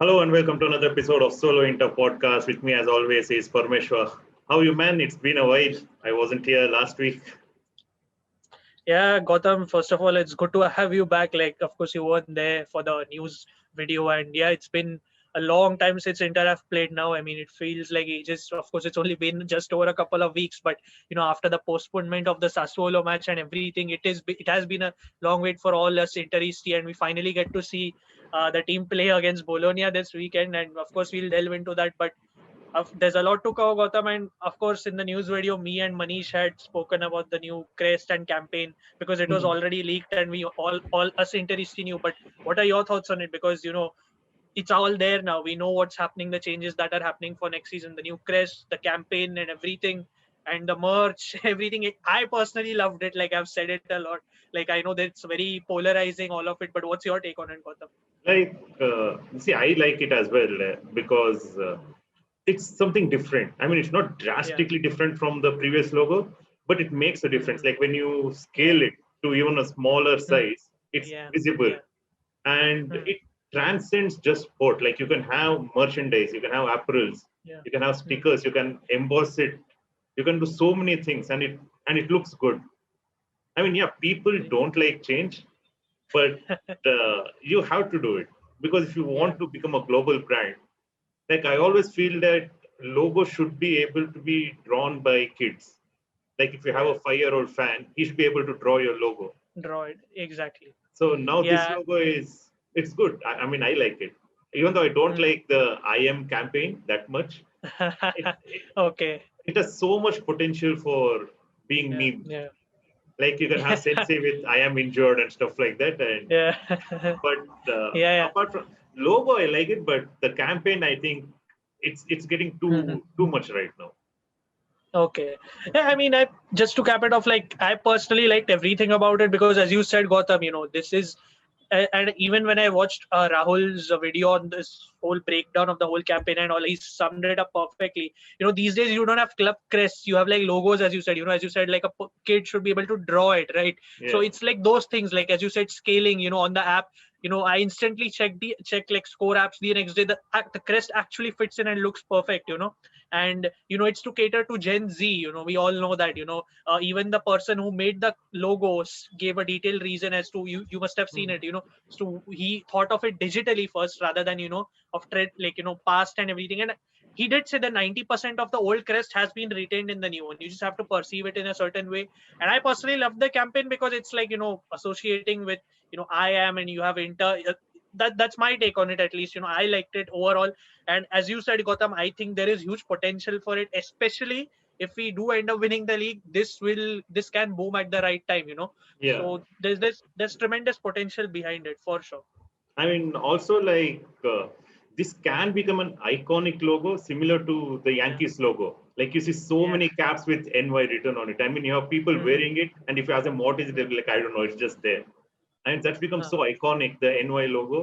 Hello and welcome to another episode of Solo Inter podcast. With me, as always, is Parmeshwar. How you, man? It's been a while. I wasn't here last week. Yeah, Gautam, first of all, it's good to have you back. Like, of course, you weren't there for the news video. And yeah, it's been a long time since Inter have played now. I mean, it feels like ages. Of course, it's only been just over a couple of weeks. But, after the postponement of the Sassuolo match and everything, it has been a long wait for all us Interisti. And we finally get to see the team play against Bologna this weekend. And of course, we'll delve into that. But there's a lot to cover, Gautam, and of course, in the news video, me and Manish had spoken about the new crest and campaign because it was Mhm. already leaked, and we all us interested knew. But what are your thoughts on it? Because it's all there now. We know what's happening, the changes that are happening for next season, the new crest, the campaign, and everything, and the merch, everything. I personally loved it. Like I've said it a lot. Like I know that it's very polarizing, all of it. But what's your take on it, Gautam? See, I like it as well because Mm. it's something different. I mean, it's not Yeah. drastically different from the previous logo, but it makes a difference. Hmm. Like when you Yeah. scale it to even a smaller Hmm. size, it's Yeah. visible Yeah. and Hmm. it transcends just sport. Like you can have merchandise, you can have apparels, Yeah. you can have Hmm. stickers, you can emboss it, you can do so many things, and it looks good. I mean, yeah, people Yeah. don't like change, but you have to do it because if you Yeah. want to become a global brand, like I Yeah. always feel that logo should be able to be drawn by kids. Like if you have a Yeah. 5-year-old fan, he should be able to draw your logo. Draw it exactly. So now this Yeah. logo is it's good. I mean, I like it, even though I don't Hmm. like the I am campaign that much. It Okay. it has so much potential for being Yeah. meme. Yeah. Like you can have Sensi with I am injured and stuff like that, and Yeah. but Yeah. apart from logo, I like it, but the campaign, I think it's getting Yeah. too much right now. Okay. Yeah, I mean, I just to cap it off, like I personally liked everything about it because, as you said, Gautam, this is, and even when I watched Rahul's video on this whole breakdown of the whole campaign and all, he summed it up perfectly. These days you don't have club crests, you have like logos, as you said. As you said, like a kid should be able to draw it, right? So Yeah. it's like those things, like as you said, scaling. On the app. I instantly check like score apps the next day. The crest actually fits in and looks perfect. And it's to cater to Gen Z. We all know that. Even the person who made the logos gave a detailed reason as to you must have seen Mhm. it. So he thought of it digitally first rather than of trend, like past and everything. And he did say that 90% of the old crest has been retained in the new one. You just have to perceive it in a certain way. And I personally love the campaign because it's like associating with I am, and you have inter that's my take on it. At least I liked it overall. And as you said, Gautam, I think there is huge potential for it, especially if we do end up winning the league. This can boom at the right time. Yeah. So there's tremendous potential behind it for sure. I mean, also like this can become an iconic logo similar to the Yeah. Yankees logo. Like you see so Yeah. many caps with NY written on it. I mean, you have people Hmm. wearing it, and if you ask them what is it, they'll be like, I don't know, it's just there. And that's become Huh. so iconic, the NY logo.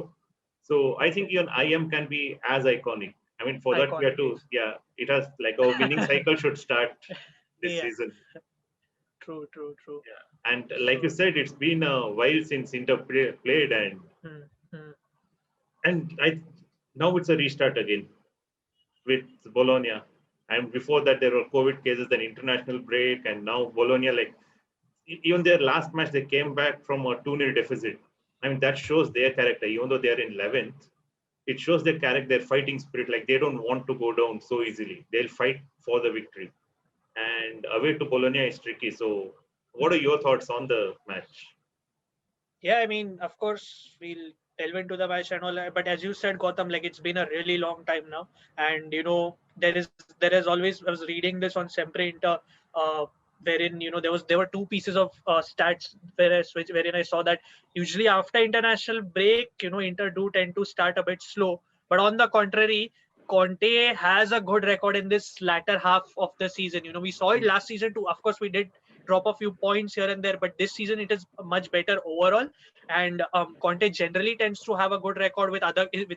So I think True. even IM can be as iconic. I mean, for that we have Iconic. to, yeah, it has like our winning cycle should start this Yeah. season. True. True. True. Yeah. And like you So. said, it's been a while since Inter played, Hmm. Hmm. and I now it's a restart again with Bologna. And before that, there were COVID cases, then international break, and now Bologna. Like even their last match, they came back from a 2-0 deficit. I mean, that shows their character. Even though they are in 11th, it shows their character, their fighting spirit. Like they don't want to go down so easily. They'll fight for the victory. And away to Bologna is tricky. So, what are your thoughts on the match? Yeah, I mean, of course, we'll delve into the match and all that. But as you said, Gautam, like it's been a really long time now, and there is always. I was reading this on Sempre Inter, wherein there were two pieces of stats wherein I saw that usually after international break, Inter do tend to start a bit slow, but on the contrary. Conte has a good record in this latter half of the season. We saw it last season too. Of course, we did drop a few points here and there, but this season it is much better overall. And Conte generally tends to have a good record with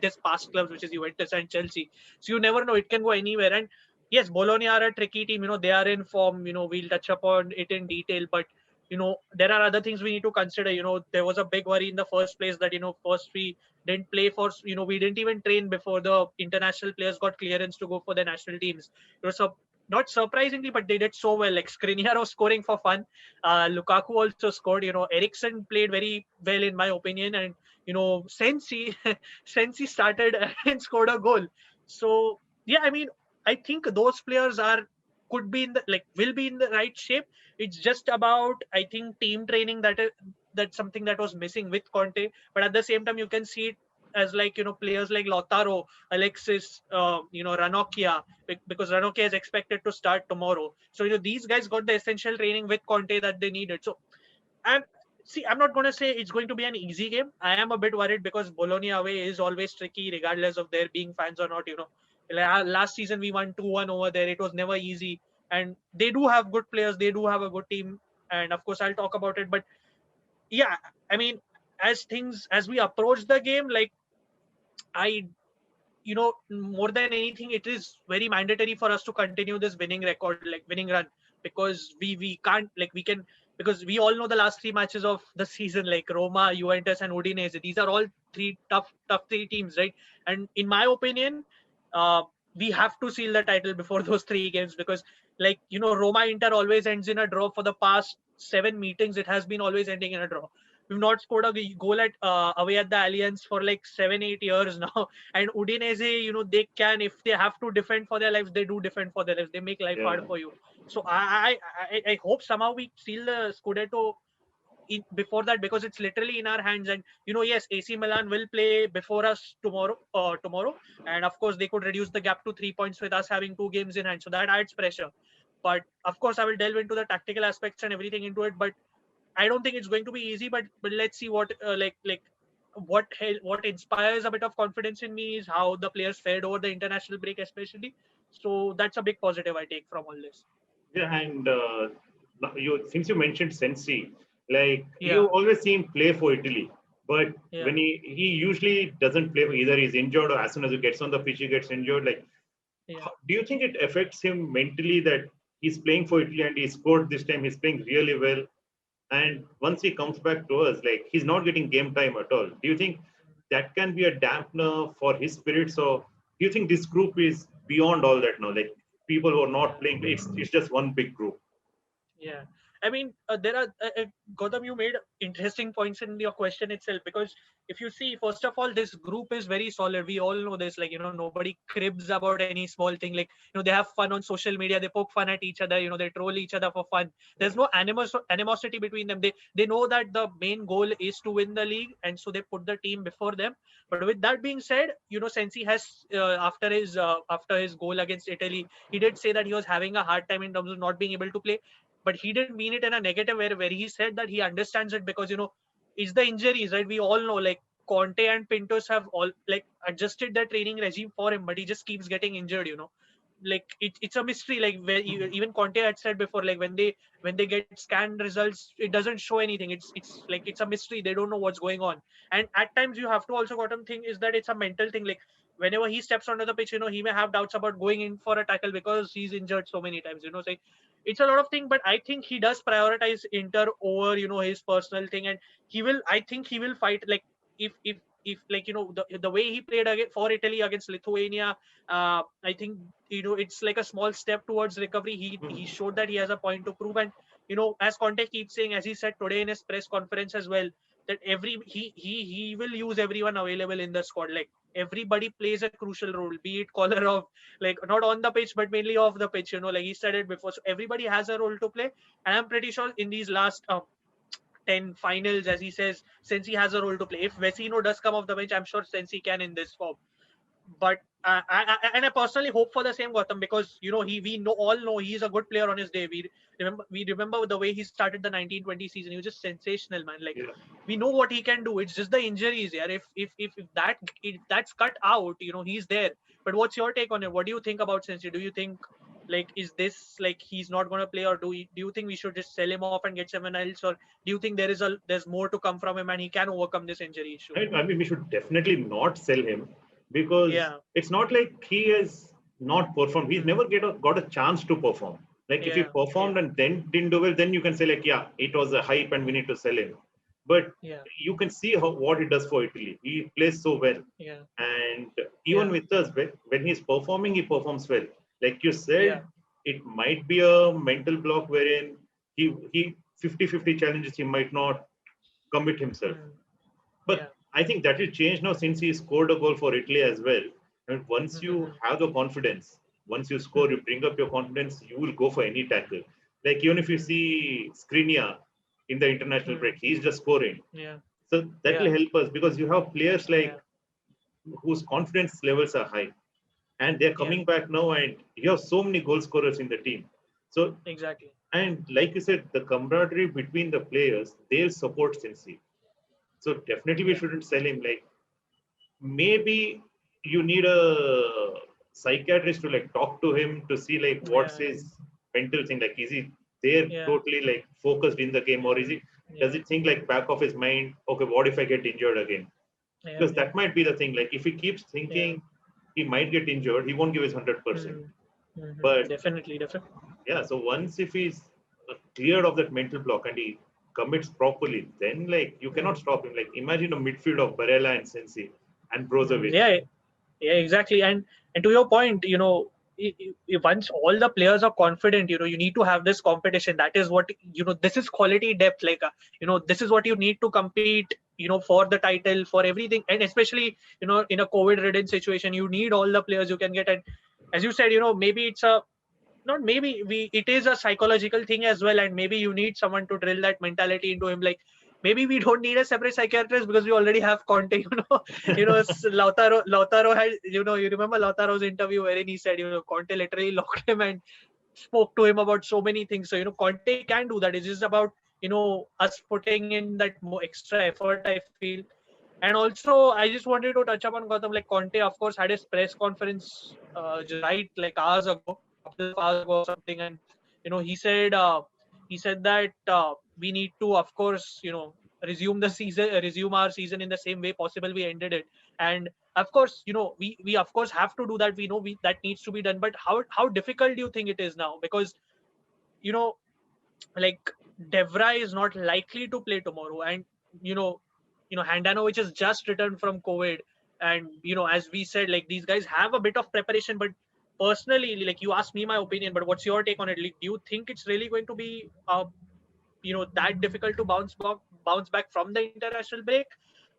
his past clubs, which is Juventus and Chelsea. So you never know; it can go anywhere. And yes, Bologna are a tricky team. They are in form. We'll touch upon it in detail, but there are other things we need to consider. There was a big worry in the first place that, first we didn't play for, we didn't even train before the international players got clearance to go for the national teams. So not surprisingly, but they did so well. Like Skriniar was scoring for fun. Lukaku also scored. Eriksen played very well in my opinion, and Sensi, Sensi started and scored a goal. So yeah, I mean, I think those players could be in the will be in the right shape. It's just about, I think, team training that's something that was missing with Conte. But at the same time, you can see it as players like Lautaro, Alexis, Ranocchia, because Ranocchia is expected to start tomorrow. So these guys got the essential training with Conte that they needed. So I'm I'm not going to say it's going to be an easy game. I am a bit worried because Bologna away is always tricky, regardless of there being fans or not. Last season we won 2-1 over there. It was never easy, and they do have good players. They do have a good team, and of course I'll talk about it. But yeah, I mean, as we approach the game, I more than anything, it is very mandatory for us to continue this winning record, winning run, because we can't we can, because we all know the last three matches of the season, like Roma, Juventus, and Udinese. These are all three tough three teams, right? And in my opinion, we have to seal the title before those three games, because Roma Inter always ends in a draw. For the past 7 meetings, it has been always ending in a draw. We've not scored a goal at away at the Allianz for 7-8 years now. And Udinese, they can, if they have to defend for their lives, they do defend for their lives. They make life hard for you. So I hope somehow we seal the Scudetto before that, because it's literally in our hands. And yes, AC Milan will play before us tomorrow, and of course they could reduce the gap to 3 points with us having 2 games in hand, so that adds pressure. But of course I will delve into the tactical aspects and everything into it. But I don't think it's going to be easy. But let's see what what inspires a bit of confidence in me is how the players fared over the international break, especially. So that's a big positive I take from all this. Yeah, and since you mentioned Sensi, Yeah. you always see him play for Italy, but Yeah. when he usually doesn't play, either he's injured or as soon as he gets on the pitch he gets injured. Yeah. Do you think it affects him mentally that he's playing for Italy and he scored this time? He's playing really well, and once he comes back to us, he's not getting game time at all. Do you think that can be a dampener for his spirit? So do you think this group is beyond all that now? People who are not playing, it's just one big group. Yeah, I mean, there are Gautam, you made interesting points in your question itself, because if you see, first of all, this group is very solid. We all know this. Nobody cribs about any small thing. They have fun on social media. They poke fun at each other. They troll each other for fun. There's no animosity between them. They know that the main goal is to win the league, and so they put the team before them. But with that being said, Sensi has after his goal against Italy, he did say that he was having a hard time in terms of not being able to play. But he didn't mean it in a negative way, where he said that he understands it, because it's the injuries, right? We all know, Conte and Pintos have all adjusted their training regime for him, but he just keeps getting injured. It's a mystery. Where even Conte had said before, when they get scanned results, it doesn't show anything. It's a mystery. They don't know what's going on. And at times you have to also got him think is that it's a mental thing. Whenever he steps onto the pitch, he may have doubts about going in for a tackle because he's injured so many times. So it's a lot of things, but I think he does prioritize Inter over his personal thing, and I think he will fight. If the way he played for Italy against Lithuania, I think it's like a small step towards recovery. He showed that he has a point to prove. And as Conte keeps saying, as he said today in his press conference as well, that he will use everyone available in the squad. Everybody plays a crucial role, be it caller of not on the pitch but mainly off the pitch. He said it before. So everybody has a role to play, and I'm pretty sure in these last 10 finals, as he says, Sensi has a role to play. If Vecino does come off the bench, I'm sure Sensi can in this form. But I personally hope for the same, Gautam, because all know he's a good player on his day. We remember the way he started the 1920 season. He was just sensational, man. We know what he can do. It's just the injuries, yeah. If that's cut out, he's there. But what's your take on it? What do you think about Sensi? Do you think is this he's not going to play, or do you think we should just sell him off and get someone else, or do you think there's more to come from him and he can overcome this injury issue? I mean, we should definitely not sell him, because it's not like he has not performed. He's never got a chance to perform. Like if he performed and then didn't do well, then you can say like, yeah, it was a hype and we need to sell him. But you can see what he does for Italy. He plays so well. And even with us, when he's performing, he performs well. Like you said, it might be a mental block wherein he 50-50 challenges, he might not commit himself. But I think that will change now since he scored a goal for Italy as well. And once you have the confidence, once you score, you bring up your confidence, you will go for any tackle. Like even if you see Skriniar in the international break, he's just scoring. So that will help us because you have players like whose confidence levels are high. And they're coming back now, and you have so many goal scorers in the team. So exactly. And like you said, the camaraderie between the players, they'll support Sensi. So definitely we shouldn't sell him. Like maybe you need a psychiatrist to like talk to him to see like what's his mental thing. Like is he there totally like focused in the game, or is he does it think like back of his mind, okay, what if I get injured again? Because that might be the thing. Like if he keeps thinking he might get injured, he won't give his 100%. But definitely. Yeah, so once if he's cleared of that mental block and he commits properly, then like you cannot stop him. Like imagine a midfield of Barella and Sensi and Brozovic. Yeah, exactly. And to your point, once all the players are confident, you need to have this competition. That is what, this is quality depth. Like, this is what you need to compete, for the title, for everything. And especially, in a COVID-ridden situation, you need all the players you can get. And as you said, maybe it's it is a psychological thing as well. And maybe you need someone to drill that mentality into him. Like, maybe we don't need a separate psychiatrist because we already have Conte, Lautaro had, you remember Lautaro's interview wherein he said, Conte literally locked him and spoke to him about so many things. So, Conte can do that. It's just about, us putting in that more extra effort, I feel. And also, I just wanted to touch upon Gautam, like Conte, of course, had his press conference right like hours ago, a couple of hours ago or something. And, he said that we need to, of course, resume our season in the same way possible we ended it. And of course, we of course have to do that. We know that needs to be done. But how difficult do you think it is now? Because, like Devra is not likely to play tomorrow, and Handanovic has just returned from COVID, and as we said, like these guys have a bit of preparation. But personally, like you asked me my opinion, but what's your take on it? Like, do you think it's really going to be that difficult to bounce back from the international break,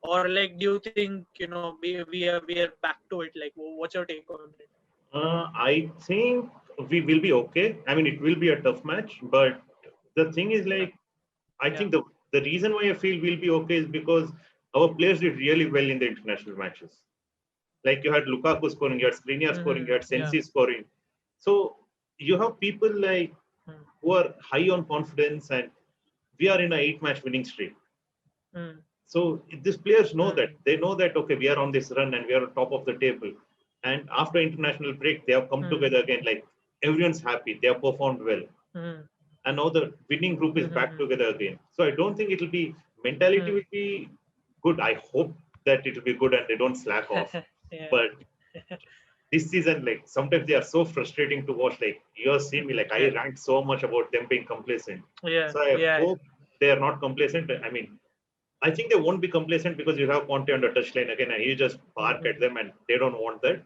or like do you think we are back to it? Like, what's your take on it? I think we will be okay. I mean, it will be a tough match, but the thing is like, I think the reason why I feel we'll be okay is because our players did really well in the international matches. Like you had Lukaku scoring, you had Skriniar scoring, you had Sensi scoring. So you have people like who are high on confidence, and we are in an 8-match winning streak. So these players know that. They know that, okay, we are on this run and we are on top of the table. And after international break, they have come together again. Like everyone's happy. They have performed well. And now the winning group is back together again. So I don't think it'll be, mentality will be good. I hope that it'll be good and they don't slack off. But this season, like sometimes they are so frustrating to watch. Like you have seen me, like I rant so much about them being complacent. So I hope they are not complacent. I mean, I think they won't be complacent because you have Conte on the touchline again and you just bark at them and they don't want that.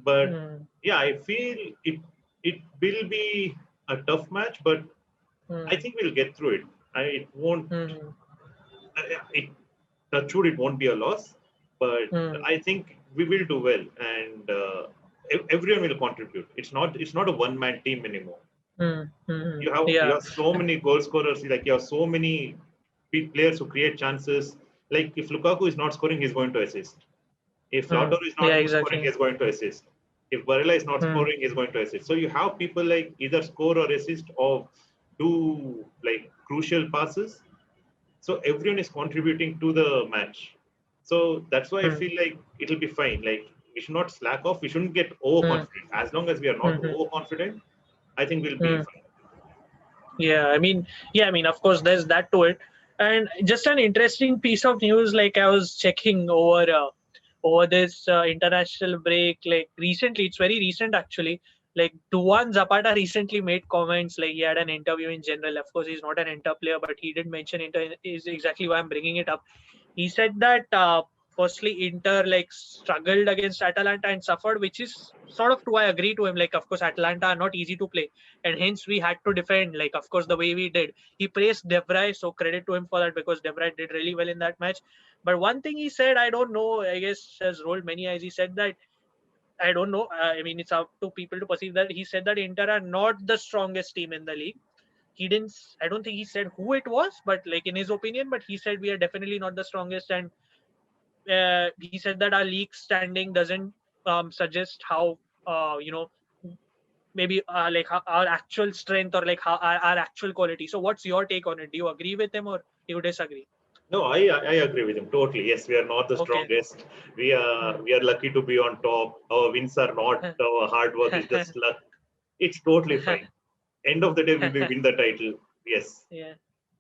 But yeah, I feel it will be a tough match, but I think we'll get through it. It won't. Touch wood, it won't be a loss, but I think we will do well, and everyone will contribute. It's not a one-man team anymore. You have so many goal scorers. Like you have so many big players who create chances. Like if Lukaku is not scoring, he's going to assist. If Lautaro is not scoring, he's going to assist. If Barella is not scoring, he's going to assist. So you have people like either score or assist or do like crucial passes. So everyone is contributing to the match. So that's why I feel like it'll be fine. Like we should not slack off. We shouldn't get overconfident. As long as we are not overconfident, I think we'll be fine. I mean, of course, there's that to it. And just an interesting piece of news, like I was checking over this international break, like recently, it's very recent actually. like Duan Zapata recently made comments, like he had an interview in general. Of course, he's not an Inter player, but he did mention Inter is exactly why I'm bringing it up. He said that firstly Inter like struggled against Atalanta and suffered, which is sort of true. I agree to him. Like of course Atalanta are not easy to play, and hence we had to defend. Like of course the way we did. He praised De Vrij, so credit to him for that because De Vrij did really well in that match. But one thing he said, I don't know. I guess has rolled many eyes. He said that I don't know. I mean, it's up to people to perceive that. He said that Inter are not the strongest team in the league. He didn't. I don't think he said who it was, but like in his opinion, but he said we are definitely not the strongest, and he said that our league standing doesn't suggest how maybe like our actual strength or like how our actual quality. So, what's your take on it? Do you agree with him or do you disagree? No, I agree with him totally. Yes, we are not the Okay. strongest. We are lucky to be on top. Our wins are not our hard work. It's just luck. It's totally fine. End of the day, we will win the title. Yes, Yeah.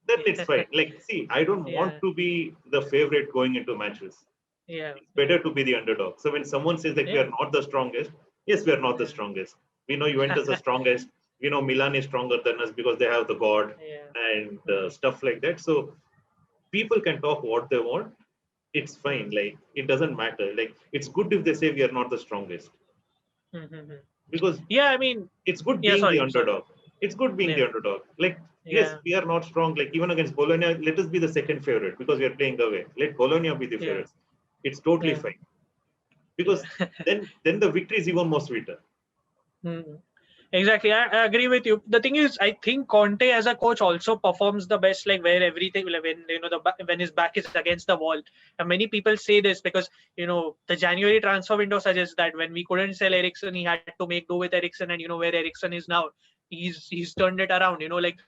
then it's fine. Like, see, I don't want Yeah. to be the favorite going into matches. Yeah. It's better to be the underdog. So when someone says that we Yeah. are not the strongest, yes, we are not the strongest. We know Juventus is strongest. We know Milan is stronger than us because they have the God Yeah. and stuff like that. So people can talk what they want. It's fine. Like it doesn't matter. Like it's good if they say we are not the strongest because Yeah, I mean, it's good yeah, being the sorry. underdog. It's good being Yeah. the underdog. Like yes, Yeah. we are not strong. Like even against Bologna, let us be the second favorite because we are playing away. Let Bologna be the Yeah. favorites. It's totally Yeah. fine Yeah. because then the victory is even more sweeter. Mhm. Exactly, I agree with you. The thing is, I think Conte as a coach also performs the best, like where everything, like when when his back is against the wall. And many people say this because the January transfer window suggests that when we couldn't sell Ericsson, he had to make do with Ericsson, and where Ericsson is now, he's turned it around. Like,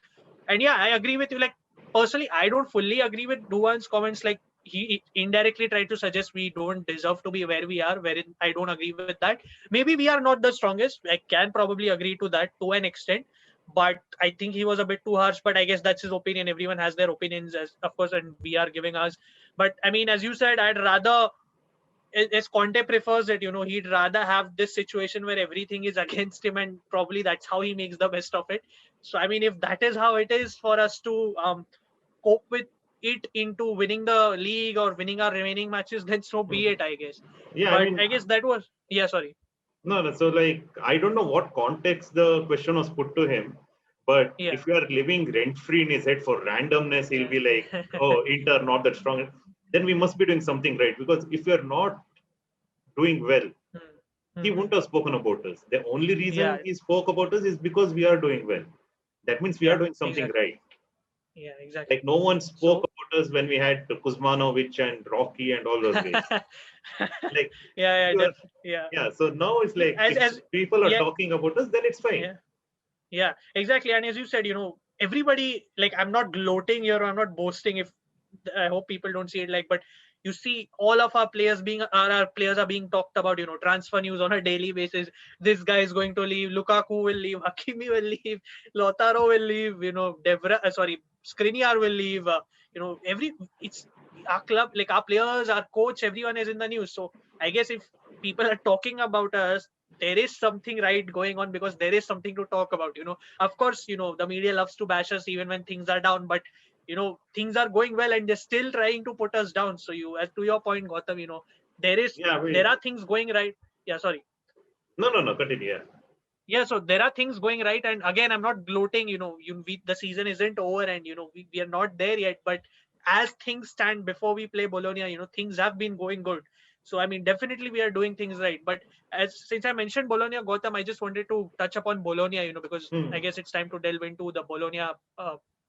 and yeah, I agree with you. Like personally, I don't fully agree with Duan's comments. Like he indirectly tried to suggest we don't deserve to be where we are. Wherein I don't agree with that. Maybe we are not the strongest. I can probably agree to that to an extent, but I think he was a bit too harsh. But I guess that's his opinion. Everyone has their opinions, as of course, and we are giving ours. But I mean, as you said, I'd rather as Conte prefers it, he'd rather have this situation where everything is against him, and probably that's how he makes the best of it. So, I mean, if that is how it is for us to cope with it into winning the league or winning our remaining matches, then so be it, I guess. Yeah, I But mean, I guess that was, yeah, sorry. no. So like, I don't know what context the question was put to him, but Yeah, if you are living rent free in his head for randomness, he'll yeah. be like, "Oh, Inter not that strong." Then we must be doing something right because if you are not doing well, he wouldn't have spoken about us. The only reason Yeah, he spoke about us is because we are doing well. That means we are yeah, doing something exactly. right. Yeah, exactly. Like no one spoke So, about us when we had Kuzmanovic and Rocky and all those guys. Like yeah, you are, yeah. yeah. So now it's like if As people are yeah, talking about us, then it's fine. yeah. Yeah, exactly. And as you said, everybody, like, I'm not gloating here, I'm not boasting. If I hope people don't see it like, but you see, all of our players our players are being talked about. Transfer news on a daily basis. This guy is going to leave. Lukaku will leave. Hakimi will leave. Lautaro will leave. Skriniar will leave. It's our club, like our players, our coach, everyone is in the news. So I guess if people are talking about us, there is something right going on because there is something to talk about. Of course, the media loves to bash us even when things are down, but things are going well and they're still trying to put us down. So as to your point, Gautam, there is Yeah, there are things going right. Yeah, sorry. no, continue. Yeah. Yeah, so there are things going right, and again, I'm not gloating. The season isn't over, and we are not there yet. But as things stand before we play Bologna, things have been going good. So I mean, definitely we are doing things right. But since I mentioned Bologna, Gautam, I just wanted to touch upon Bologna, because I Hmm. guess it's time to delve into the Bologna,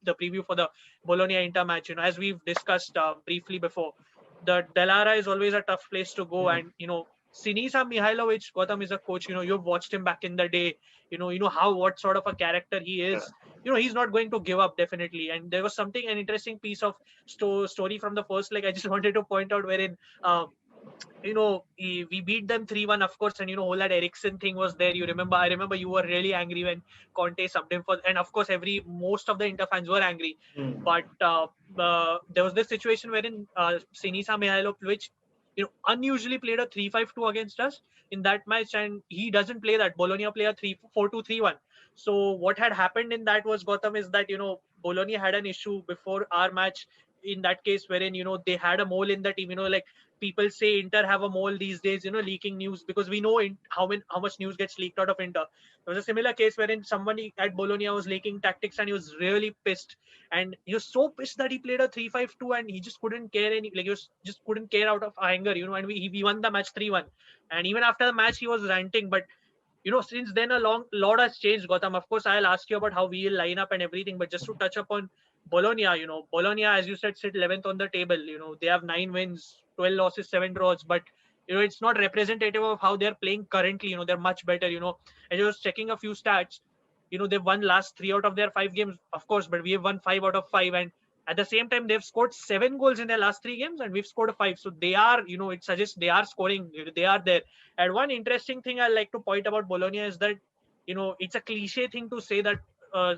the preview for the Bologna-Inter match. As we've discussed briefly before, the Delara is always a tough place to go, Hmm. and Sinisa Mihailovic, Gautam, is a coach. You've watched him back in the day. What sort of a character he Yeah. is. He's not going to give up, definitely. And there was an interesting piece of story from the first leg. I just wanted to point out wherein we beat them 3-1, of course, and whole that Ericsson thing was there. I remember you were really angry when Conte subbed him for, and of course, most of the Inter fans were angry. Hmm. But there was this situation wherein Sinisa Mihailovic, unusually played a 3-5-2 against us in that match, and he doesn't play that. Bologna play a 3-4-2-3-1. So what had happened in that was, Gotham, is that Bologna had an issue before our match in that case, wherein they had a mole in the team. Like people say Inter have a mole these days, leaking news, because we know how much news gets leaked out of Inter. There was a similar case wherein somebody at Bologna was leaking tactics, and he was really pissed, and he was so pissed that he played a 3-5-2, and he just couldn't care just couldn't care out of anger, and we won the match 3-1. And even after the match he was ranting. But since then a lot has changed, Gotham. Of course, I'll ask you about how we'll line up and everything, but just to touch upon Bologna, Bologna, as you said, sit 11th on the table. They have 9 wins, 12 losses, 7 draws, but it's not representative of how they're playing currently. They're much better. And I was checking a few stats. They've won last 3 out of their 5 games, of course, but we have won 5 out of 5, and at the same time they've scored 7 goals in their last 3 games, and we've scored 5. So they are, it suggests they are scoring, they are there. And one interesting thing I like to point about Bologna is that it's a cliche thing to say that a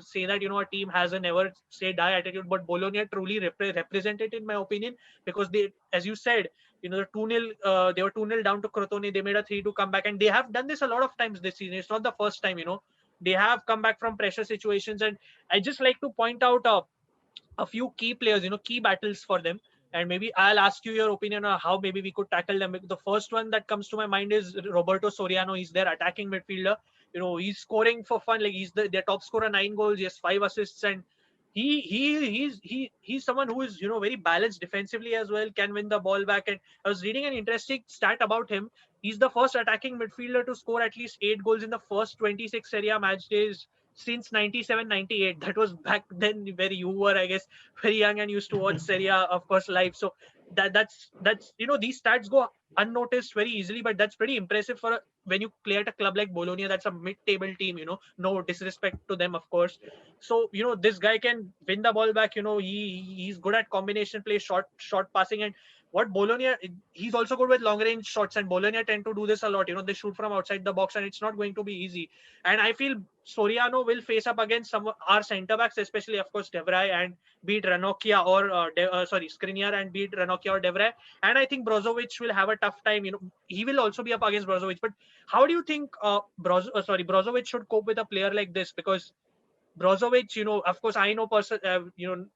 team has a never say die attitude, but Bologna truly represented, in my opinion, because they, as you said, the 2-0 they were 2-0 down to Crotone, they made a 3-2 comeback, and they have done this a lot of times this season. It's not the first time. They have come back from pressure situations, and I just like to point out a few key players, key battles for them. And maybe I'll ask you your opinion on how maybe we could tackle them. The first one that comes to my mind is Roberto Soriano. He's their attacking midfielder. He's scoring for fun. Like he's their top scorer, 9 goals. He has 5 assists, and he's someone who is very balanced defensively as well. Can win the ball back. And I was reading an interesting stat about him. He's the first attacking midfielder to score at least 8 goals in the first 26 Serie A match days since 97-98. That was back then where you were, I guess, very young and used to watch Serie A, of course, live. So that's these stats go unnoticed very easily, but that's pretty impressive for when you play at a club like Bologna. That's a mid-table team. No disrespect to them, of course. So this guy can win the ball back. He's good at combination play, short passing, and what Bologna, he's also good with long range shots, and Bologna tend to do this a lot. They shoot from outside the box, and it's not going to be easy. And I feel Soriano will face up against some our centre backs, especially, of course, De Vrij, and beat Ranocchia or Skriniar, and beat Ranocchia or De Vrij. And I think Brozovic will have a tough time. He will also be up against Brozovic. But how do you think Brozovic should cope with a player like this? Because Brozovic, of course, I know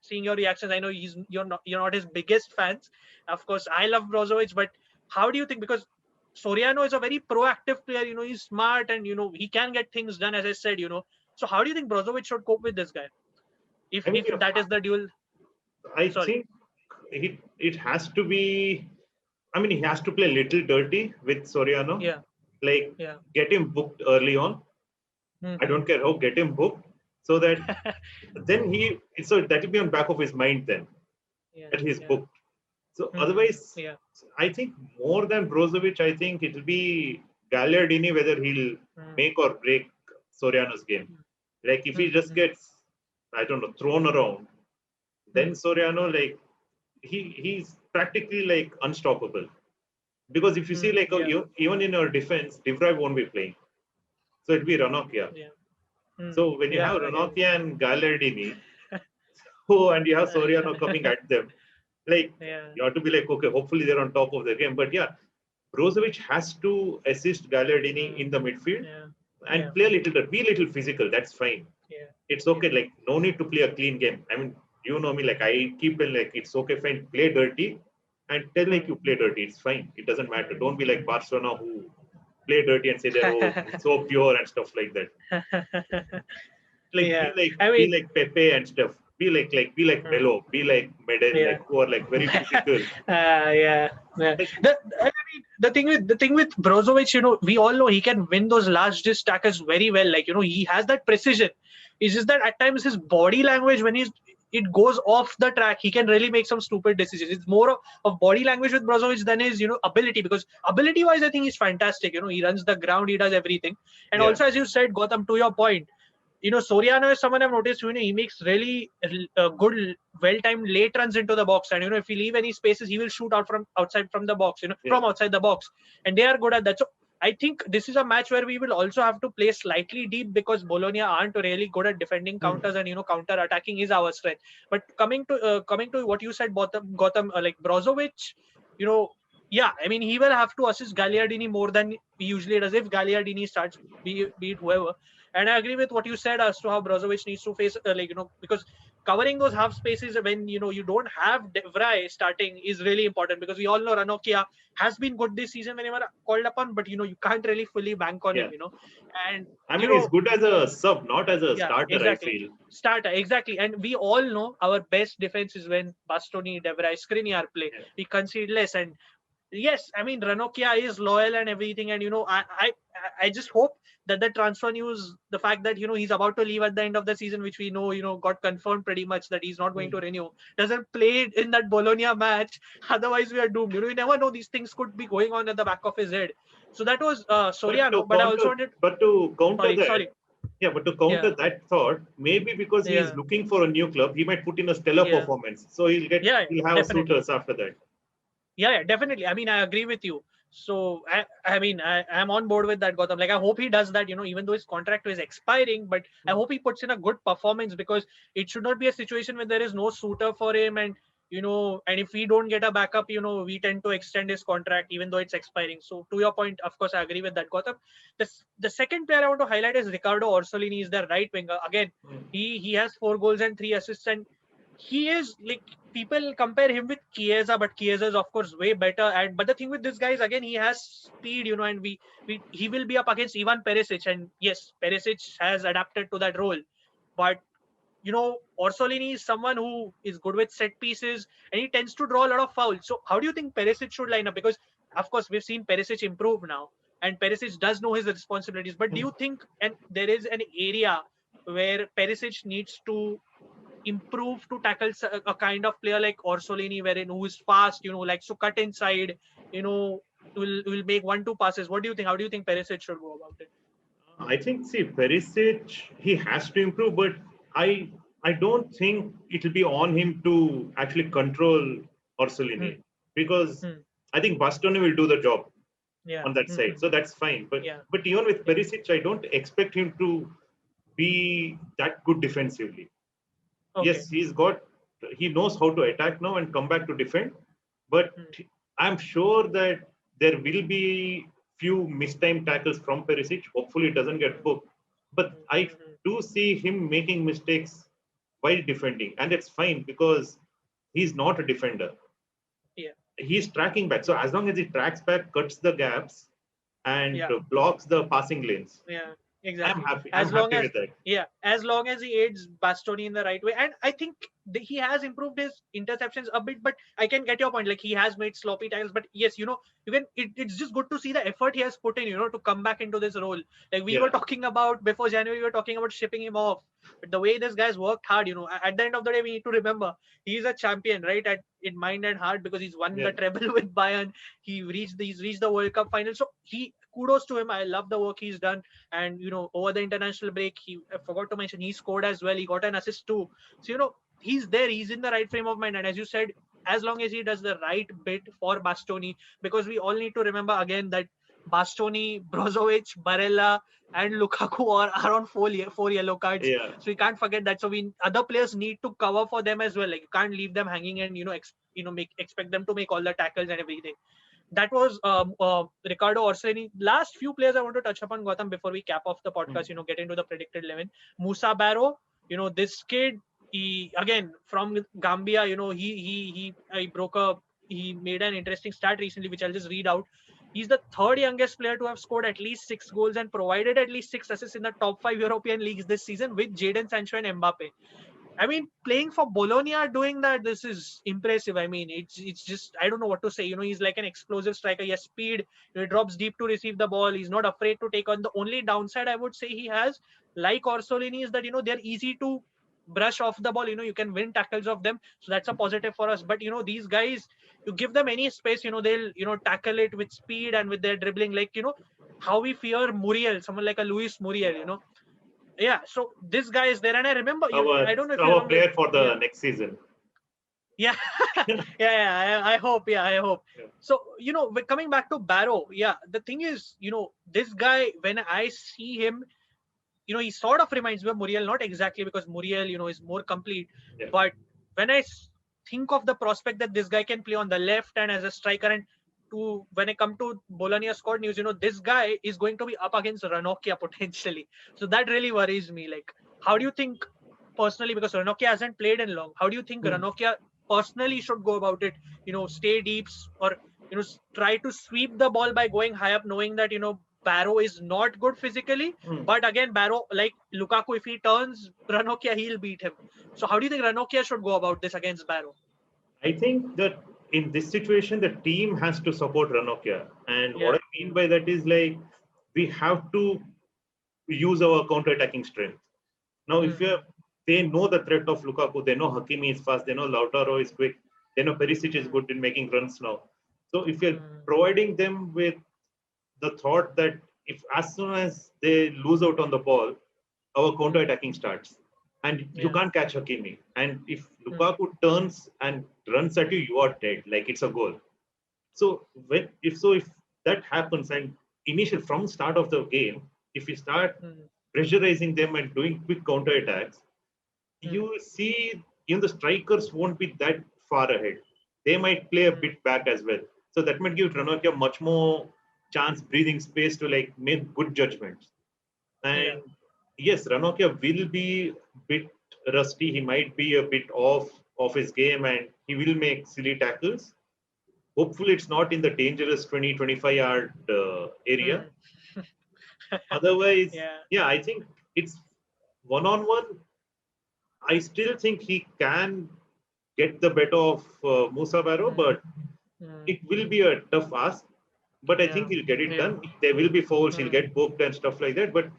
seeing your reactions, I know you're not his biggest fans. Of course, I love Brozovic, but how do you think? Because Soriano is a very proactive player. He's smart, and he can get things done, as I said. So how do you think Brozovic should cope with this guy? If that is the duel, I think it has to be. I mean, he has to play a little dirty with Soriano. Yeah. Get him booked early on. Mm-hmm. I don't care how, get him booked. So that then that will be on back of his mind then that he's booked. So otherwise, I think more than Brozovic, I think it will be Gagliardini whether he'll make or break Soriano's game. Like if he just gets, I don't know, thrown around, then Soriano, like he's practically like unstoppable. Because if you see even in our defense, De Vrij won't be playing. So it'll be Ranocchia. So when you have Ranocchia and Gagliardini, and you have Soriano coming at them, like you have to be like, okay, hopefully they're on top of their game. But Brozovic has to assist Gagliardini in the midfield and play a little, be a little physical. That's fine. It's okay. Like no need to play a clean game. I mean, you know me, like I keep it like it's okay, fine, play dirty and tell like you play dirty. It's fine. It doesn't matter. Don't be like Barcelona who play dirty and say they're so pure and stuff like that. Be like Pepe and stuff. Be like Melo. Be like Medel, like who are like very physical. The thing with Brozovic, we all know he can win those large disc tackles very well. Like he has that precision. It's just that at times his body language, when it goes off the track, he can really make some stupid decisions. It's more of body language with Brozovic than his ability, because ability wise I think he's fantastic. He runs the ground, he does everything. And also, as you said, Gotham, to your point, Soriano is someone I've noticed, he makes really good, well-timed late runs into the box. And, if he leave any spaces, he will shoot out from outside from the box, from outside the box. And they are good at that. So I think this is a match where we will also have to play slightly deep, because Bologna aren't really good at defending counters, and, counter-attacking is our strength. But coming to what you said, Gotham, like Brozovic, Yeah, I mean, he will have to assist Gagliardini more than he usually does if Gagliardini starts, be it whoever. And I agree with what you said as to how Brozovic needs to face, because covering those half spaces when, you don't have De Vrij starting is really important, because we all know Ranocchia has been good this season whenever called upon, but, you can't really fully bank on Yeah. him. And, I mean, he's good as a sub, not as a yeah, starter, I exactly. feel. Starter, exactly. And we all know our best defense is when Bastoni, De Vrij, Skriniar play. Yeah. We concede less. And yes, I mean, Ranocchia is loyal and everything. And, I just hope that the transfer news, the fact that, he's about to leave at the end of the season, which we know, got confirmed pretty much that he's not going to renew, doesn't play in that Bologna match. Otherwise, we are doomed. You never know. These things could be going on at the back of his head. So that was Soriano. But I also wanted. But to counter that, Sorry. yeah, but to counter Yeah. that thought, maybe because he is Yeah. looking for a new club, he might put in a stellar Yeah. performance. So he'll have Definitely. suitors after that. Yeah, definitely. I mean, I agree with you. So I'm on board with that, Gautam. Like, I hope he does that, even though his contract is expiring, but I hope he puts in a good performance, because it should not be a situation where there is no suitor for him, and and if we don't get a backup, we tend to extend his contract even though it's expiring. So to your point, of course, I agree with that, Gautam. The second player I want to highlight is Riccardo Orsolini. Is the right winger. Again, he has 4 goals and 3 assists, and he is like, people compare him with Chiesa, but Chiesa is of course way better. And but the thing with this guy is, again, he has speed, and he will be up against Ivan Perisic, and yes, Perisic has adapted to that role, but Orsolini is someone who is good with set pieces, and he tends to draw a lot of fouls. So how do you think Perisic should line up? Because of course we've seen Perisic improve now, and Perisic does know his responsibilities. But do you think, and there is an area where Perisic needs to improve to tackle a kind of player like Orsolini, wherein who is fast, likes to cut inside, will make 1-2 passes? What do you think? How do you think Perisic should go about it? I think, see, Perisic, he has to improve, but I don't think it will be on him to actually control Orsolini, because I think Bastoni will do the job Yeah. on that side, so that's fine. Yeah. But even with Perisic, I don't expect him to be that good defensively. Okay. Yes, he knows how to attack now and come back to defend, but I'm sure that there will be few mistimed tackles from Perisic. Hopefully, it doesn't get booked. But I do see him making mistakes while defending, and it's fine because he's not a defender. Yeah. He's tracking back. So as long as he tracks back, cuts the gaps, and blocks the passing lanes, Yeah. Exactly. I'm happy with that. Yeah, as long as he aids Bastoni in the right way, and I think he has improved his interceptions a bit. But I can get your point. Like, he has made sloppy tackles, but yes, you can. It's just good to see the effort he has put in, to come back into this role. Like, we were talking about before January, we were talking about shipping him off. But the way this guy's worked hard, at the end of the day, we need to remember he's a champion, right? In mind and heart, because he's won the treble with Bayern. He's reached the World Cup final. So kudos to him. I love the work he's done. And over the international break, I forgot to mention, he scored as well. He got an assist too. So he's there. He's in the right frame of mind. And as you said, as long as he does the right bit for Bastoni, because we all need to remember again that Bastoni, Brozovic, Barella, and Lukaku are on four yellow cards. Yeah. So we can't forget that. So other players need to cover for them as well. Like, you can't leave them hanging and expect them to make all the tackles and everything. That was Riccardo Orsolini. Last few players I want to touch upon, Gautam, before we cap off the podcast, get into the predicted 11. Musa Barrow, this kid, he, again, from Gambia, he made an interesting start recently, which I'll just read out. He's the third youngest player to have scored at least 6 goals and provided at least 6 assists in the top 5 European leagues this season, with Jadon Sancho and Mbappe. I mean, playing for Bologna, doing that, this is impressive. I mean, it's just, I don't know what to say. He's like an explosive striker. He has speed. He drops deep to receive the ball. He's not afraid to take on. The only downside I would say he has, like Orsolini, is that, they're easy to brush off the ball. You can win tackles of them. So that's a positive for us. But, these guys, you give them any space, they'll, tackle it with speed and with their dribbling. Like, how we fear Muriel, someone like a Luis Muriel. Yeah, so this guy is there, and I remember, I don't know if you our remember. player for the next season. Yeah, I hope. Yeah, I hope. Yeah. So, coming back to Barrow, the thing is, this guy, when I see him, he sort of reminds me of Muriel, not exactly, because Muriel, is more complete. Yeah. But when I think of the prospect that this guy can play on the left and as a striker, and when I come to Bologna squad news, this guy is going to be up against Ranocchia potentially. So that really worries me. Like, how do you think personally, because Ranocchia hasn't played in long, how do you think Hmm. Ranocchia personally should go about it? Stay deeps, or try to sweep the ball by going high up, knowing that Barrow is not good physically. Hmm. But again, Barrow, like Lukaku, if he turns Ranocchia, he'll beat him. So how do you think Ranocchia should go about this against Barrow? I think that in this situation, the team has to support Ranocchia. And what Yeah. I mean by that is like we have to use our counter-attacking strength. Now, if Mm. they know the threat of Lukaku, they know Hakimi is fast, they know Lautaro is quick, they know Perisic is Mm. good in making runs now. So if you're Mm. providing them with the thought that if as soon as they lose out on the ball, our counter-attacking starts. And you Yeah. can't catch Hakimi. And if Mm. Lukaku turns and runs at you, you are dead. Like it's a goal. So if that happens and initial from start of the game, if you start Mm. pressurizing them and doing quick counter attacks, Mm. you see the strikers won't be that far ahead. They might play a Mm. bit back as well. So that might give Ranocchia much more chance, breathing space to like make good judgments. Yeah. And yes, Ranocchia will be a bit rusty. He might be a bit off of his game and he will make silly tackles. Hopefully, it's not in the dangerous 20-25 yard area. Mm. Otherwise, Yeah. yeah, I think it's one on one. I still think he can get the better of Musa Barrow, Mm. but Mm. it will be a tough ask. But I Yeah. think he'll get it Yeah. done. There will be fouls, he'll Mm. get booked and stuff like that. But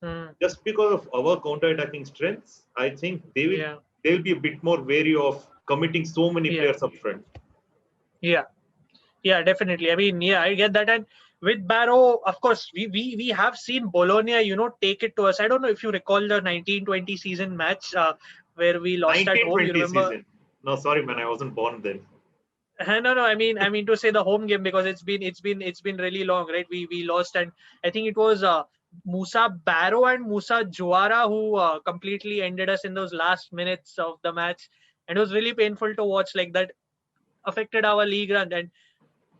Mm. just because of our counter-attacking strengths, I think Yeah. they'll be a bit more wary of committing so many Yeah. players up front. Yeah. Yeah, definitely. I mean, yeah, I get that. And with Barrow, of course, we have seen Bologna, take it to us. I don't know if you recall the 1920 season match where we lost at home. You 1920 remember? season. No, sorry, man, I wasn't born then. No. I mean to say the home game, because it's been really long, right? We lost, and I think it was Musa Barrow and Musa Juara who completely ended us in those last minutes of the match, and it was really painful to watch. Like that affected our league run. And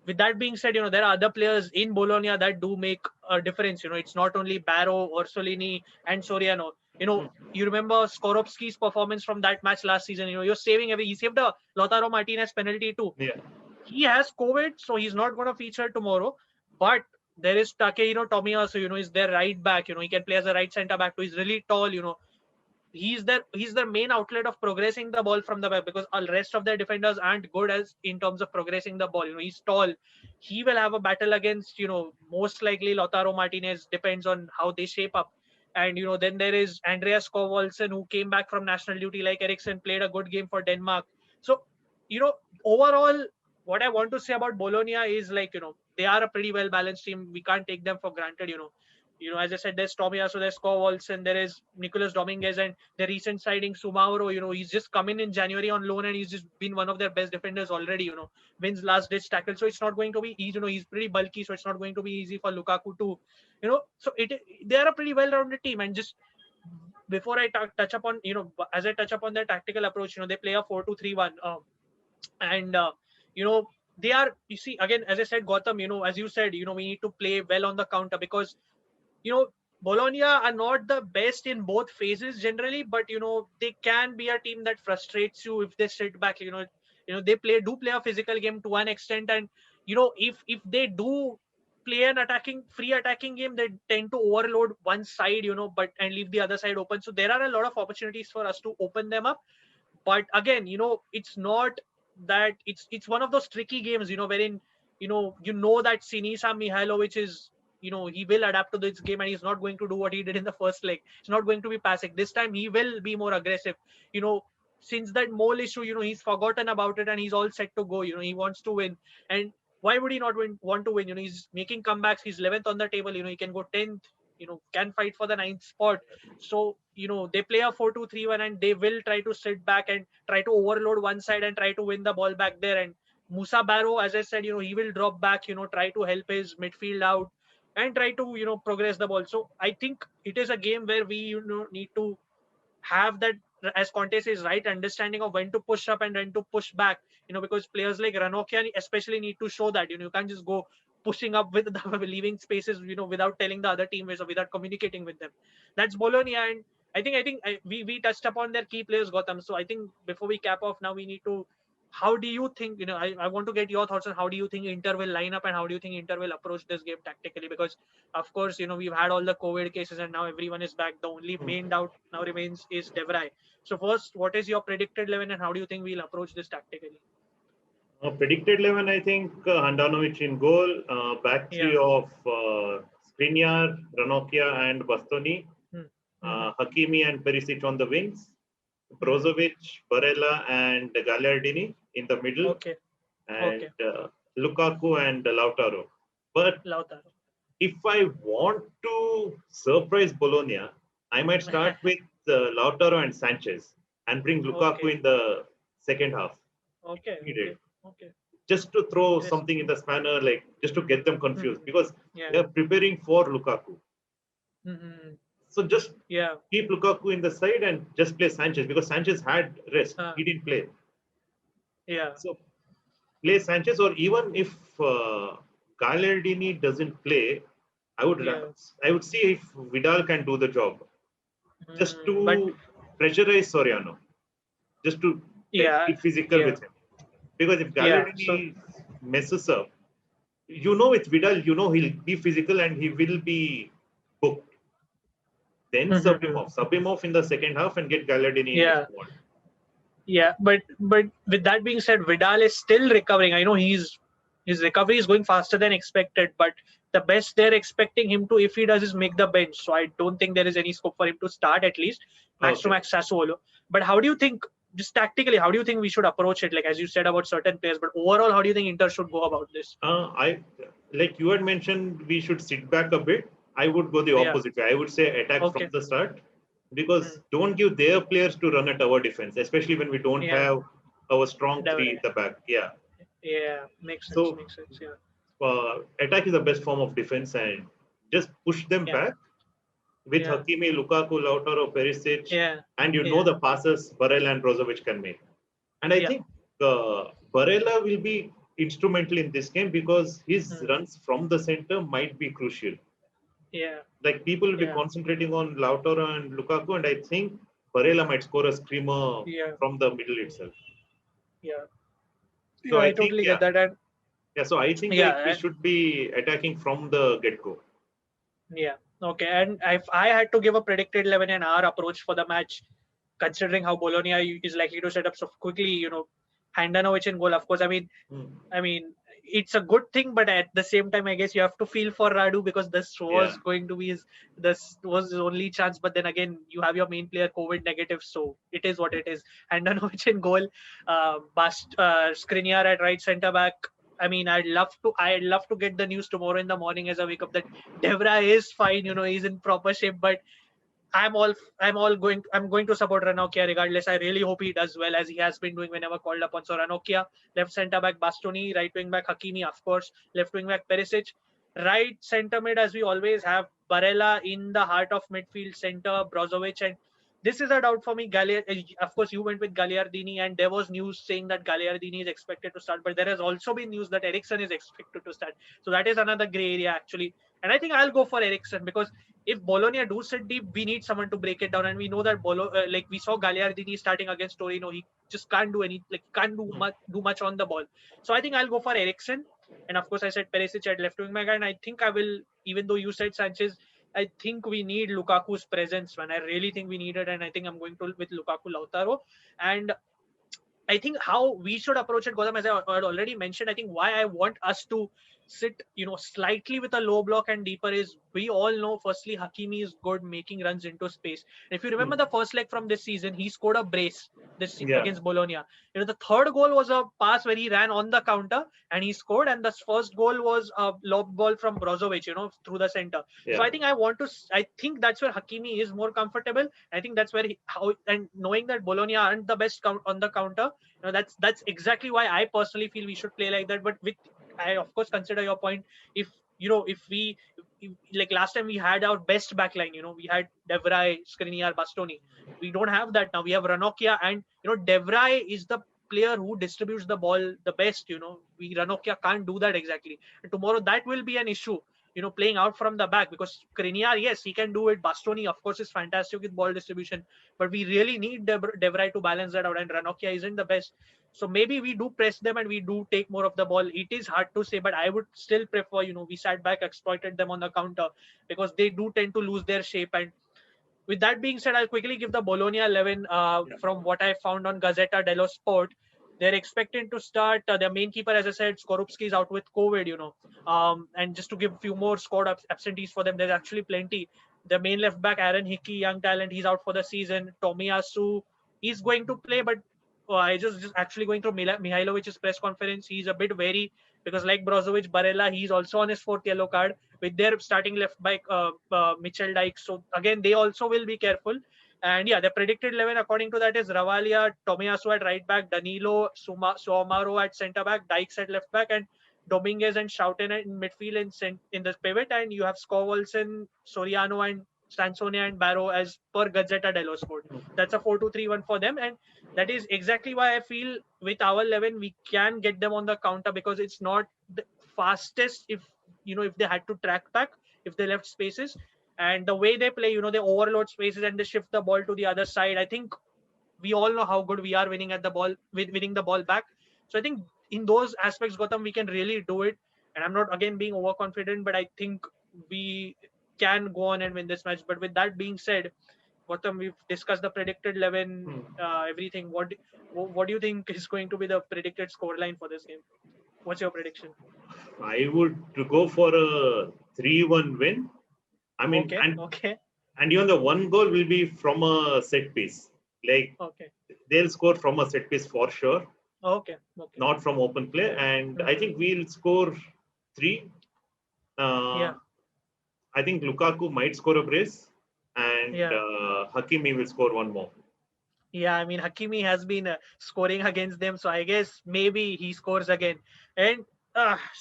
with that being said, there are other players in Bologna that do make a difference. It's not only Barrow, Orsolini, and Soriano. Hmm. You remember Skoropski's performance from that match last season. You're saving away. He saved a Lautaro Martinez penalty too. Yeah. He has COVID, so he's not going to feature tomorrow. But there is Takehiro Tomiyasu, is their right back. He can play as a right center back too. He's really tall. He's their main outlet of progressing the ball from the back, because all rest of their defenders aren't good as in terms of progressing the ball. He's tall. He will have a battle against most likely Lautaro Martinez. Depends on how they shape up. And then there is Andreas Kovalsen, who came back from national duty like Eriksson, played a good game for Denmark. So overall, what I want to say about Bologna is, like, they are a pretty well balanced team. We can't take them for granted. As I said, there's Tomiyasu, there's Kovalsen, there is Nicolas Dominguez, and the recent signing Sumauro. He's just come in January on loan, and he's just been one of their best defenders already. Wins last ditch tackle, so it's not going to be easy. He's pretty bulky, so it's not going to be easy for Lukaku to, So they are a pretty well-rounded team. And just before I touch upon, as I touch upon their tactical approach, they play a 4-2-3-1, and they are. You see, again, as I said, Gotham. As you said, we need to play well on the counter, because Bologna are not the best in both phases generally, but they can be a team that frustrates you if they sit back. They play a physical game to an extent, and if they do play an free attacking game, they tend to overload one side, but and leave the other side open. So there are a lot of opportunities for us to open them up. But again, it's not that it's one of those tricky games, wherein that Sinisa Mihailovic is, he will adapt to this game, and he's not going to do what he did in the first leg. It's not going to be passive. This time he will be more aggressive. you know since that mole issue, he's forgotten about it, and he's all set to go. He wants to win. And why would he not want to win? He's making comebacks. He's 11th on the table. He can go 10th, can fight for the ninth spot. So they play a 4-2-3-1, and they will try to sit back and try to overload one side and try to win the ball back there. And Musa Barrow, as I said, he will drop back, try to help his midfield out and try to progress the ball. So I think it is a game where we need to have that as Conte says, right understanding of when to push up and when to push back. Because players like Ranocchia especially need to show that. You can't just go pushing up with the leaving spaces, without telling the other teammates or without communicating with them. That's Bologna, and we touched upon their key players, Gotham. So I think before we cap off now, we need to. How do you think? I want to get your thoughts on how do you think Inter will line up and how do you think Inter will approach this game tactically? Because of course, we've had all the COVID cases and now everyone is back. The only main doubt now remains is De Vrij. So first, what is your predicted 11 and how do you think we'll approach this tactically? Predicted 11, I think Handanovic in goal, back three of Skriniar, Ranocchia and Bastoni, Hakimi and Perisic on the wings, Brozovic, Barella and Gagliardini in the middle, and Lukaku and Lautaro. But if I want to surprise Bologna, I might start with Lautaro and Sanchez and bring Lukaku in the second half. Okay. Just to throw something in the spanner, like just to get them confused, because they're preparing for Lukaku. So just keep Lukaku in the side and just play Sanchez, because Sanchez had rest. He didn't play. So play Sanchez, or even if Gagliardini doesn't play, I would see if Vidal can do the job. Just to pressurize Soriano. Just to be physical with him. Because if Gagliardini messes up, with Vidal, he'll be physical and he will be booked. Then sub him off in the second half and get Gagliardini in the squad. Yeah, but with that being said, Vidal is still recovering. I know his recovery is going faster than expected, but the best they're expecting him to, if he does, is make the bench. So I don't think there is any scope for him to start, at least max to max Sassuolo. But how do you think, just tactically, how do you think we should approach it? Like as you said about certain players, but overall, how do you think Inter should go about this? Like you had mentioned, we should sit back a bit. I would go the opposite way. I would say attack from the start, because don't give their players to run at our defense, especially when we don't have our strong three in the back. Makes sense. Attack is the best form of defense, and just push them back with Hakimi, Lukaku, Lautaro, Perisic, and the passes Barella and Brozovic can make. And I think Barella will be instrumental in this game because his runs from the center might be crucial. Like people will be concentrating on Lautaro and Lukaku, and I think Barella might score a screamer from the middle itself. So I totally get that. And so I think we should be attacking from the get-go. Okay. And if I had to give a predicted 11 and our approach for the match, considering how Bologna is likely to set up so quickly, Handanovic in goal, of course. I mean, it's a good thing, but at the same time, I guess you have to feel for Radu, because this was going to be his only chance. But then again, you have your main player COVID negative, so it is what it is. Handanovic in goal, Skriniar at right centre back. I mean, I'd love to get the news tomorrow in the morning as I wake up that De Vrij is fine. He's in proper shape, but I'm going to support Ranocchia regardless. I really hope he does well, as he has been doing whenever called upon. So Ranocchia, left centre back Bastoni, right wing back Hakimi, of course, left wing back Perisic, right centre mid, as we always have Barella in the heart of midfield centre, Brozovic, and this is a doubt for me. Of course, you went with Gagliardini, and there was news saying that Gagliardini is expected to start, but there has also been news that Eriksen is expected to start. So that is another grey area actually. And I think I'll go for Eriksen, because if Bologna do sit deep, we need someone to break it down. And we know that like we saw Gagliardini starting against Torino, he just can't do much on the ball. So I think I'll go for Eriksen. And of course, I said Perisic at left wing back, and I think I will, even though you said Sanchez, I think we need Lukaku's presence, man. I really think we need it, and I think I'm going to with Lukaku, Lautaro. And I think how we should approach it, Gautam, as I had already mentioned, I think why I want us to sit, slightly with a low block and deeper is, we all know, firstly, Hakimi is good making runs into space. And if you remember the first leg from this season, he scored a brace against Bologna. The third goal was a pass where he ran on the counter and he scored, and the first goal was a lob ball from Brozovic, through the center. So I think I think that's where Hakimi is more comfortable. I think that's where and knowing that Bologna aren't the best on the counter, that's exactly why I personally feel we should play like that. But I of course consider your point. If like last time we had our best backline, we had De Vrij, Skriniar, Bastoni. We don't have that now. We have Ranocchia, and De Vrij is the player who distributes the ball the best. Ranocchia can't do that exactly. And tomorrow that will be an issue. Playing out from the back, because Skriniar, yes, he can do it. Bastoni, of course, is fantastic with ball distribution, but we really need De Vrij to balance that out, and Ranocchia isn't the best. So maybe we do press them and we do take more of the ball. It is hard to say, but I would still prefer, we sat back, exploited them on the counter, because they do tend to lose their shape. And with that being said, I'll quickly give the Bologna 11 from what I found on Gazzetta dello Sport. They're expecting to start their main keeper, as I said, Skorupski is out with COVID, and just to give a few more squad absentees for them, there's actually plenty. The main left back, Aaron Hickey, young talent, he's out for the season. Tomiyasu, he's going to play, but I just actually going through Mihailovic's press conference. He's a bit wary because, like Brozovic, Barella, he's also on his 4th yellow card with their starting left back, Mitchell Dykes. So again, they also will be careful. And yeah, the predicted 11 according to that is Ravalia, Tomiyasu at right back, Danilo, Somaro at centre back, Dykes at left back, and Dominguez and Schouten in midfield in the pivot. And you have Scovolson, Soriano, and Sansone and Barrow as per Gazzetta dello Sport. That's a 4-2-3-1 for them. And that is exactly why I feel with our 11, we can get them on the counter, because it's not the fastest if they had to track back, if they left spaces. And the way they play, they overload spaces and they shift the ball to the other side. I think we all know how good we are winning the ball back. So I think in those aspects, Gautam, we can really do it. And I'm not, again, being overconfident, but I think we can go on and win this match. But with that being said, Gautam, we've discussed the predicted 11, everything. What do you think is going to be the predicted scoreline for this game? What's your prediction? I would go for a 3-1 win. I mean, okay. And even the one goal will be from a set piece. Like, they'll score from a set piece for sure. Okay. Not from open play. And I think we'll score 3. I think Lukaku might score a brace. And Hakimi will score 1 more. Yeah, I mean, Hakimi has been scoring against them. So I guess maybe he scores again. And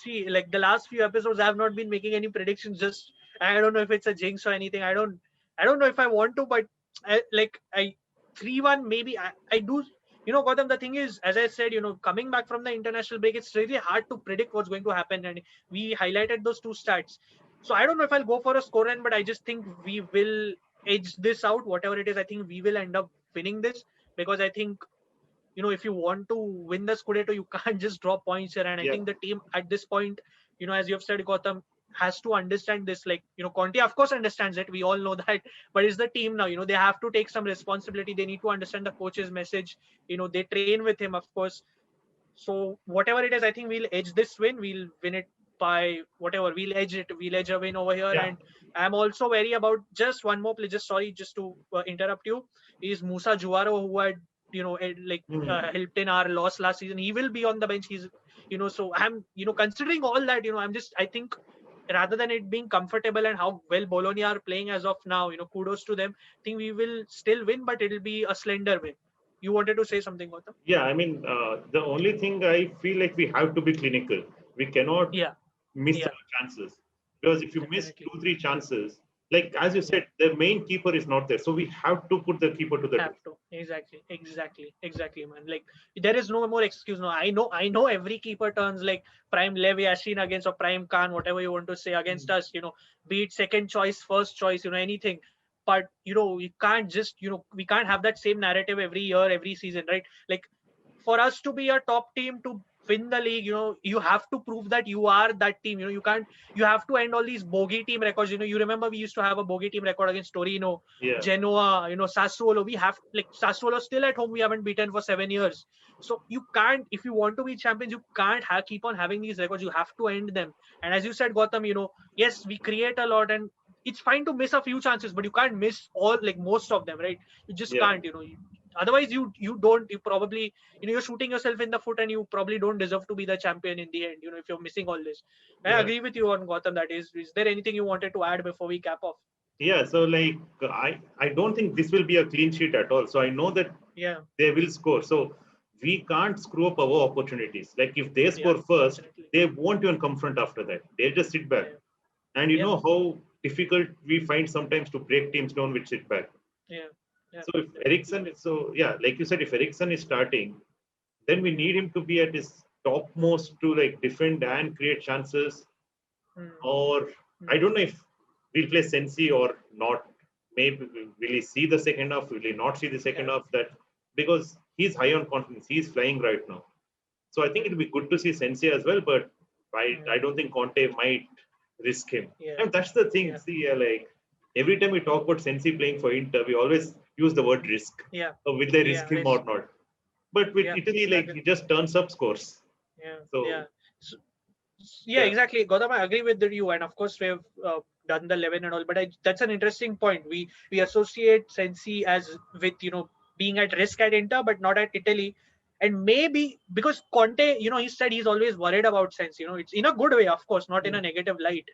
see, like the last few episodes, I have not been making any predictions. Just, I don't know if it's a jinx or anything. I don't know if I want to, but 3-1 maybe. I do. Gautam, the thing is, as I said, coming back from the international break, it's really hard to predict what's going to happen. And we highlighted those 2 stats. So I don't know if I'll go for a scoreline, but I just think we will edge this out. Whatever it is, I think we will end up winning this, because I think, if you want to win the Scudetto, you can't just drop points here. And I think the team at this point, as you have said, Gautam, has to understand this. Like, Conte, of course, understands it. We all know that. But it's the team now. They have to take some responsibility. They need to understand the coach's message. They train with him, of course. So whatever it is, I think we'll edge this win. We'll win it by whatever. We'll edge it. We'll edge a win over here. And I'm also wary about just one more play. Just to interrupt you. Is Musa Juaro, who had helped in our loss last season. He will be on the bench. He's so I'm considering all that, I think rather than it being comfortable and how well Bologna are playing as of now, kudos to them. I think we will still win, but it'll be a slender win. You wanted to say something, Gautam? Yeah, I mean, the only thing I feel like we have to be clinical. We cannot miss our chances, because if you miss 2-3 chances, like as you said, the main keeper is not there, so we have to put the keeper to the test. Exactly, man. Like there is no more excuse. No, I know every keeper turns like prime Lev Yashin against or prime Khan, whatever you want to say, against us. Be it second choice, first choice, anything. But we can't just we can't have that same narrative every year, every season, right? Like for us to be a top team to win the league, you have to prove that you are that team. You have to end all these bogey team records. You remember we used to have a bogey team record against Torino, Genoa, Sassuolo. We have Sassuolo still at home. We haven't beaten for 7 years. So you can't, if you want to be champions, you can't keep on having these records. You have to end them. And as you said, Gautam, yes, we create a lot and it's fine to miss a few chances, but you can't miss all, like most of them, right? You just can't, otherwise you probably, you're shooting yourself in the foot and you probably don't deserve to be the champion in the end, if you're missing all this. I agree with you on Gautam. That is there anything you wanted to add before we cap off? Yeah, so like I don't think this will be a clean sheet at all. So I know that they will score. So we can't screw up our opportunities. Like if they score first, they won't even confront after that. They just sit back. And you know how difficult we find sometimes to break teams down with sit back. Yeah. Yeah. So if Ericsson, like you said, if Ericsson is starting, then we need him to be at his topmost to like defend and create chances. Or I don't know if we'll play Sensi or not. Maybe will he see the second half? Will he not see the second half? That because he's high on confidence, he's flying right now. So I think it'll be good to see Sensi as well, but I don't think Conte might risk him. And that's the thing. See, like every time we talk about Sensi playing for Inter, we always use the word risk. Yeah. So will they risk him or not? But with Italy, like he just turns up scores. Yeah. So, yeah. So, yeah, exactly. Gautam, I agree with you. And of course, we have done the 11 and all. But that's an interesting point. We associate Sensi as with, being at risk at Inter, but not at Italy. And maybe because Conte, he said he's always worried about Sensi. It's in a good way, of course, not in a negative light.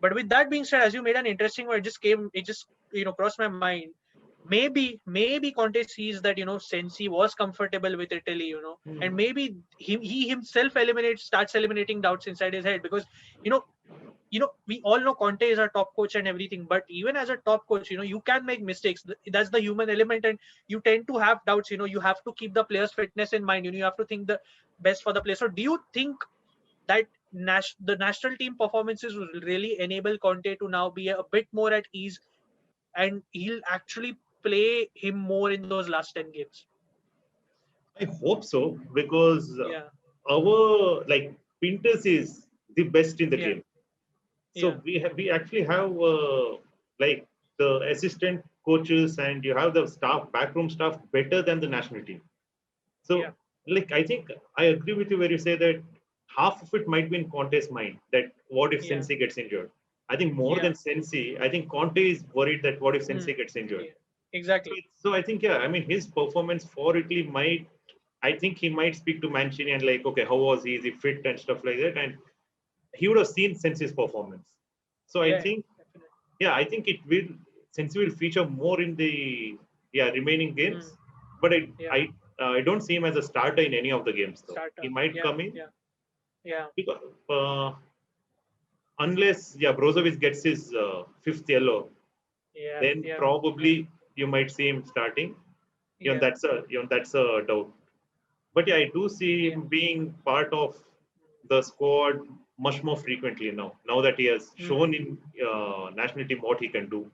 But with that being said, as you made an interesting one, it just crossed my mind. Maybe Conte sees that Sensi was comfortable with Italy, and maybe he himself starts eliminating doubts inside his head, because we all know Conte is our top coach and everything, but even as a top coach, you can make mistakes. That's the human element, and you tend to have doubts. You have to keep the players' fitness in mind. You have to think the best for the players. So do you think that the national team performances will really enable Conte to now be a bit more at ease, and he'll actually play him more in those last 10 games? I hope so, because Yeah. our like Pintus is the best in the game. So we actually have like the assistant coaches, and you have the staff, backroom staff better than the national team. So like I think I agree with you where you say that half of it might be in Conte's mind, that what if Sensi gets injured? I think more than Sensi, I think Conte is worried that what if Sensi gets injured? Exactly. So I think I mean his performance for Italy might, I think he might speak to Mancini and like, okay, how was he? Is he fit and stuff like that? And he would have seen Sensi's performance. So I think, I think it will, Sensi will feature more in the remaining games. But I don't see him as a starter in any of the games though. He might come in. Because, unless Brozovic gets his fifth yellow, then probably you might see him starting. That's a doubt. But I do see him being part of the squad much more frequently now. Now that he has shown in national team what he can do.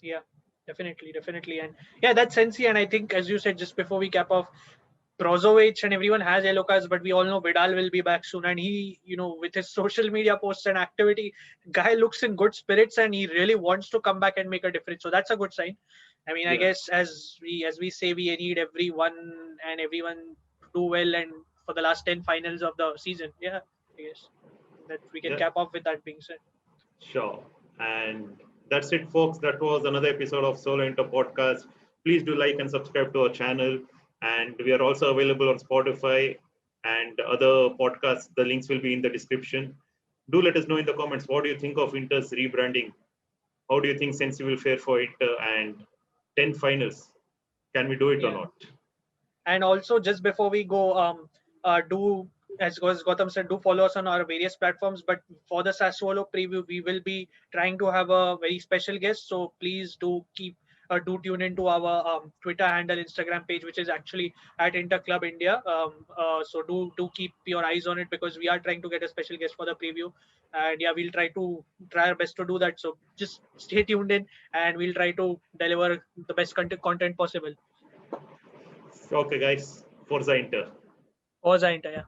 Yeah, definitely, and that's Sensi. And I think, as you said just before we cap off, Brozovic and everyone has yellow cards, but we all know Vidal will be back soon. And he, with his social media posts and activity, guy looks in good spirits, and he really wants to come back and make a difference. So that's a good sign. I mean, I guess as we say, we need everyone and everyone to do well, and for the last 10 finals of the season. Yeah, I guess that we can cap off with that being said. Sure. And that's it, folks. That was another episode of Solo Inter Podcast. Please do like and subscribe to our channel. And we are also available on Spotify and other podcasts. The links will be in the description. Do let us know in the comments, what do you think of Inter's rebranding? How do you think Sensi will fare for Inter? And 10 finals, can we do it or not? And also, just before we go, do, as Gautam said, do follow us on our various platforms. But for the Sassuolo preview, we will be trying to have a very special guest. So please do tune into our Twitter handle, Instagram page, which is actually at Interclub India. So do keep your eyes on it, because we are trying to get a special guest for the preview. And we'll try our best to do that. So just stay tuned in, and we'll try to deliver the best content possible. Okay, guys. Forza Inter. Forza Inter, yeah.